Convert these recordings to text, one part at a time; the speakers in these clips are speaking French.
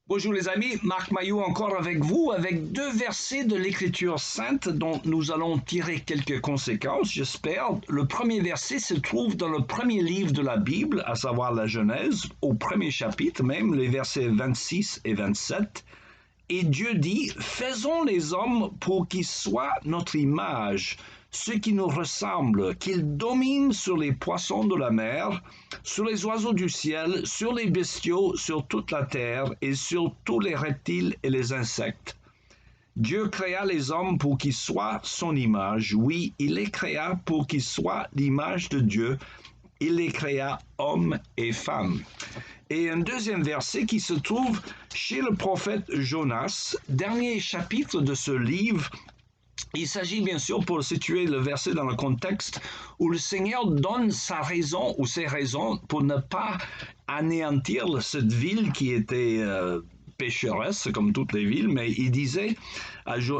Bonjour les amis, Marc Maillot encore avec vous, avec deux versets de l'Écriture sainte dont nous allons tirer quelques conséquences, j'espère. Le premier verset se trouve dans le premier livre de la Bible, à savoir la Genèse, au premier chapitre même, les versets 26 et 27. Et Dieu dit, faisons les hommes pour qu'ils soient notre image, ceux qui nous ressemblent, qu'ils dominent sur les poissons de la mer, sur les oiseaux du ciel, sur les bestiaux, sur toute la terre et sur tous les reptiles et les insectes. Dieu créa les hommes pour qu'ils soient son image. Oui, il les créa pour qu'ils soient l'image de Dieu. Il les créa hommes et femmes. Et un deuxième verset qui se trouve chez le prophète Jonas, dernier chapitre de ce livre. Il s'agit bien sûr, pour situer le verset dans le contexte, où le Seigneur donne sa raison ou ses raisons pour ne pas anéantir cette ville qui était pécheresse, comme toutes les villes, mais il disait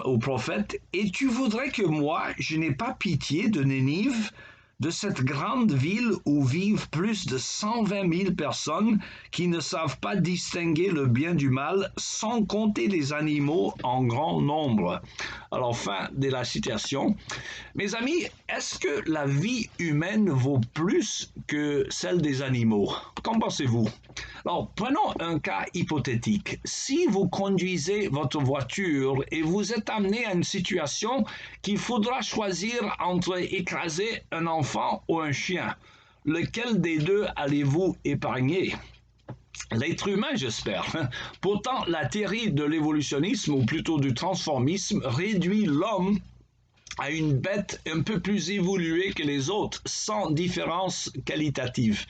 au prophète, « Et tu voudrais que moi, je n'ai pas pitié de Nénive, de cette grande ville où vivent plus de 120 000 personnes qui ne savent pas distinguer le bien du mal, sans compter les animaux en grand nombre. » Alors, fin de la citation. Mes amis, est-ce que la vie humaine vaut plus que celle des animaux? Qu'en pensez-vous? Alors, prenons un cas hypothétique. Si vous conduisez votre voiture et vous êtes amené à une situation qu'il faudra choisir entre écraser un enfant ou un chien, lequel des deux allez-vous épargner? L'être humain, j'espère. Pourtant, la théorie de l'évolutionnisme, ou plutôt du transformisme, réduit l'homme à une bête un peu plus évoluée que les autres, sans différence qualitative.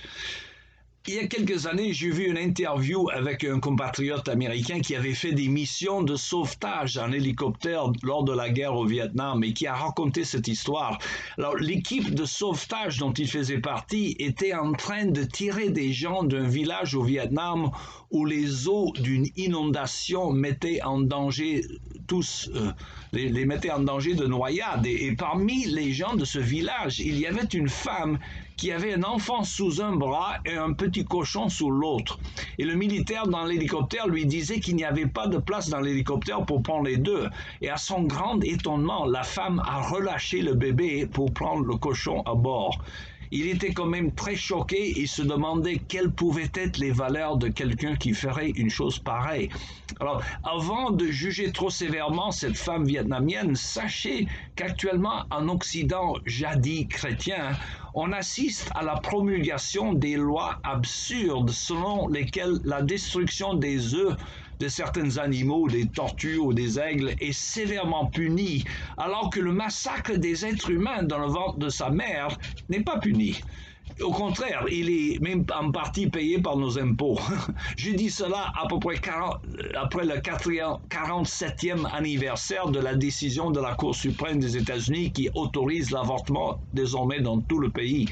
Il y a quelques années, j'ai vu une interview avec un compatriote américain qui avait fait des missions de sauvetage en hélicoptère lors de la guerre au Vietnam et qui a raconté cette histoire. Alors, l'équipe de sauvetage dont il faisait partie était en train de tirer des gens d'un village au Vietnam où les eaux d'une inondation mettaient en danger les mettaient en danger de noyade. Et parmi les gens de ce village, il y avait une femme qui avait un enfant sous un bras et un petit cochon sous l'autre. Et le militaire dans l'hélicoptère lui disait qu'il n'y avait pas de place dans l'hélicoptère pour prendre les deux. Et à son grand étonnement, la femme a relâché le bébé pour prendre le cochon à bord. Il était quand même très choqué et se demandait quelles pouvaient être les valeurs de quelqu'un qui ferait une chose pareille. Alors, avant de juger trop sévèrement cette femme vietnamienne, sachez qu'actuellement en Occident, jadis chrétien, on assiste à la promulgation des lois absurdes selon lesquelles la destruction des œufs de certains animaux, des tortues ou des aigles, est sévèrement punie, alors que le massacre des êtres humains dans le ventre de sa mère n'est pas puni. Au contraire, il est même en partie payé par nos impôts. Je dis cela à peu près après le 47e anniversaire de la décision de la Cour suprême des États-Unis qui autorise l'avortement désormais dans tout le pays.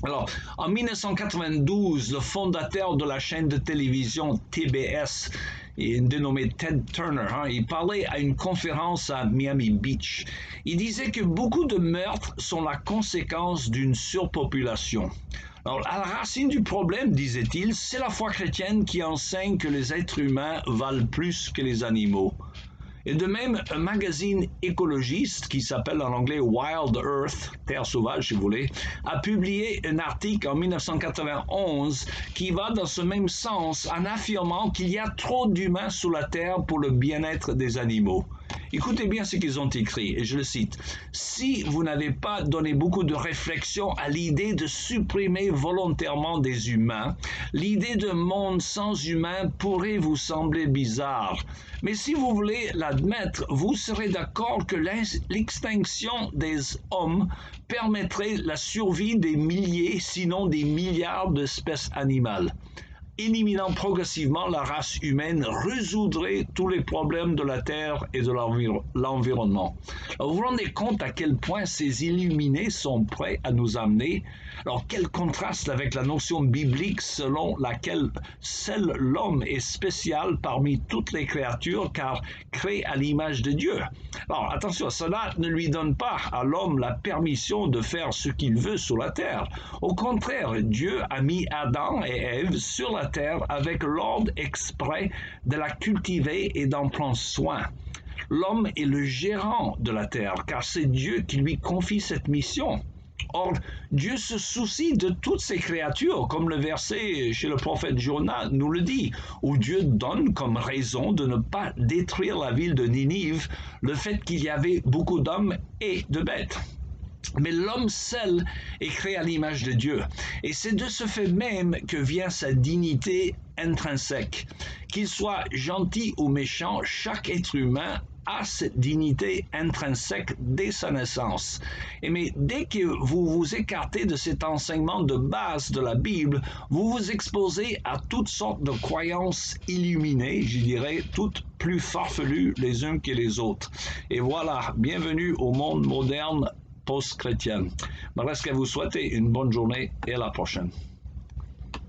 Alors, en 1992, le fondateur de la chaîne de télévision TBS, dénommé Ted Turner, il parlait à une conférence à Miami Beach. Il disait que beaucoup de meurtres sont la conséquence d'une surpopulation. Alors, à la racine du problème, disait-il, c'est la foi chrétienne qui enseigne que les êtres humains valent plus que les animaux. Et de même, un magazine écologiste qui s'appelle en anglais Wild Earth, Terre sauvage si vous voulez, a publié un article en 1991 qui va dans ce même sens en affirmant qu'il y a trop d'humains sur la Terre pour le bien-être des animaux. Écoutez bien ce qu'ils ont écrit, et je le cite. « Si vous n'avez pas donné beaucoup de réflexion à l'idée de supprimer volontairement des humains, l'idée d'un monde sans humains pourrait vous sembler bizarre. Mais si vous voulez l'admettre, vous serez d'accord que l'extinction des hommes permettrait la survie des milliers, sinon des milliards d'espèces animales. Éliminant progressivement la race humaine résoudrait tous les problèmes de la Terre et de l'environnement. » Alors, vous vous rendez compte à quel point ces illuminés sont prêts à nous amener? Alors, quel contraste avec la notion biblique selon laquelle seul l'homme est spécial parmi toutes les créatures car créé à l'image de Dieu. Alors, attention, cela ne lui donne pas à l'homme la permission de faire ce qu'il veut sur la terre. Au contraire, Dieu a mis Adam et Ève sur la la terre avec l'ordre exprès de la cultiver et d'en prendre soin. L'homme est le gérant de la terre, car c'est Dieu qui lui confie cette mission. Or, Dieu se soucie de toutes ses créatures, comme le verset chez le prophète Jonas nous le dit, où Dieu donne comme raison de ne pas détruire la ville de Ninive le fait qu'il y avait beaucoup d'hommes et de bêtes. Mais l'homme seul est créé à l'image de Dieu. Et c'est de ce fait même que vient sa dignité intrinsèque. Qu'il soit gentil ou méchant, chaque être humain a cette dignité intrinsèque dès sa naissance. Mais dès que vous vous écartez de cet enseignement de base de la Bible, vous vous exposez à toutes sortes de croyances illuminées, je dirais, toutes plus farfelues les unes que les autres. Et voilà, bienvenue au monde moderne post-chrétienne. Il me reste qu'à vous souhaiter une bonne journée et à la prochaine.